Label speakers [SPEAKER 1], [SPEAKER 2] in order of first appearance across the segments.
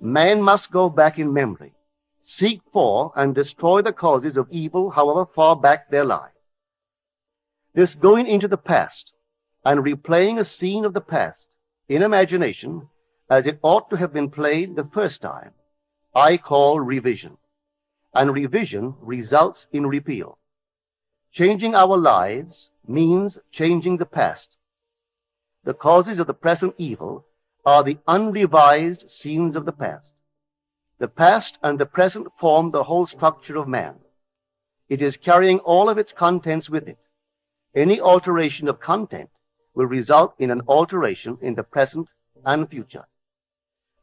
[SPEAKER 1] Man must go back in memory, seek for and destroy the causes of evil however far back they lie. This going into the past and replaying a scene of the past in imagination as it ought to have been played the first time, I call revision. And revision results in repeal. Changing our lives means changing the past. The causes of the present evil are the unrevised scenes of the past. The past and the present form the whole structure of man. It is carrying all of its contents with it. Any alteration of content will result in an alteration in the present and future.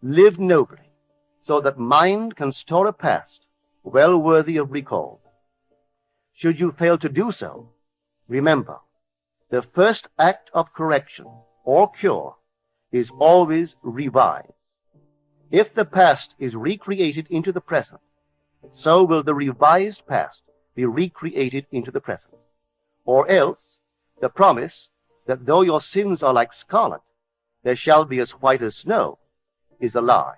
[SPEAKER 1] Live nobly, so that mind can store a past well worthy of recall. Should you fail to do so, remember, the first act of correction or cure is always revise. If the past is recreated into the present, so will the revised past be recreated into the present. Or else, the promise that though your sins are like scarlet, they shall be as white as snow, is a lie.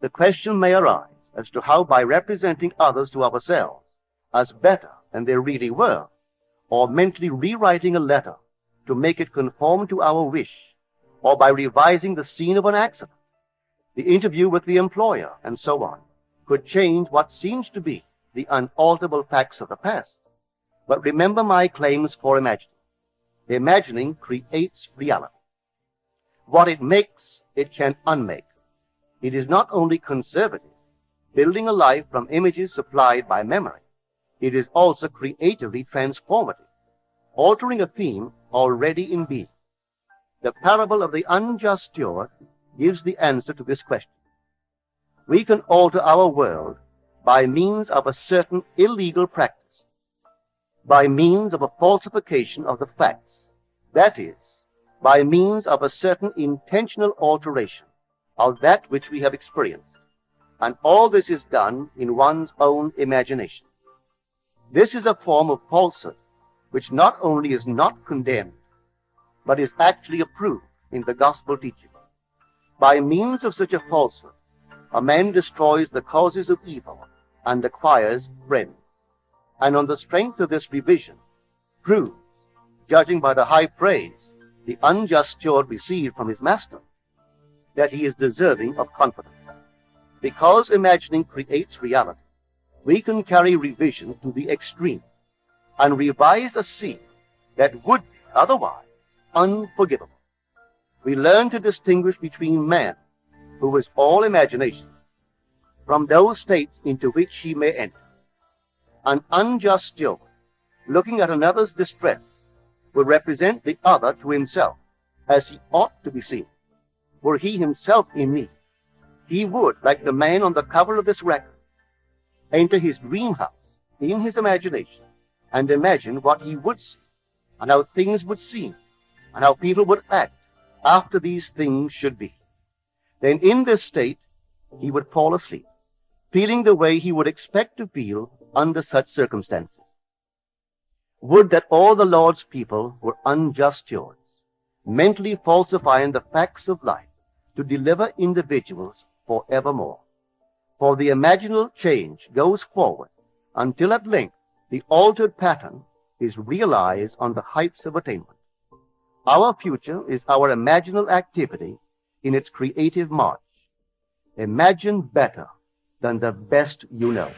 [SPEAKER 1] The question may arise as to how, by representing others to ourselves as better than they really were, or mentally rewriting a letter to make it conform to our wish, or by revising the scene of an accident, the interview with the employer, and so on, could change what seems to be the unalterable facts of the past. But remember my claims for imagining. Imagining creates reality. What it makes, it can unmake. It is not only conservative, building a life from images supplied by memory. It is also creatively transformative, altering a theme already in being. The parable of the unjust steward gives the answer to this question. We can alter our world by means of a certain illegal practice, by means of a falsification of the facts, that is, by means of a certain intentional alteration of that which we have experienced. And all this is done in one's own imagination. This is a form of falsehood which not only is not condemned, but is actually approved in the gospel teaching. By means of such a falsehood, a man destroys the causes of evil and acquires friends, and on the strength of this revision, proves, judging by the high praise the unjust steward received from his master, that he is deserving of confidence. Because imagining creates reality, we can carry revision to the extreme and revise a scene that would be otherwise unforgivable. We learn to distinguish between man, who is all imagination, from those states into which he may enter. An unjust steward, looking at another's distress, will represent the other to himself, as he ought to be seen. Were he himself in need, he would, like the man on the cover of this record, enter his dream house in his imagination and imagine what he would see, and how things would seem, and how people would act after these things should be. Then in this state he would fall asleep, feeling the way he would expect to feel under such circumstances. Would that all the Lord's people were unjust stewards, mentally falsifying the facts of life to deliver individuals forevermore. For the imaginal change goes forward until at length the altered pattern is realized on the heights of attainment. Our future is our imaginal activity in its creative march. Imagine better than the best you know.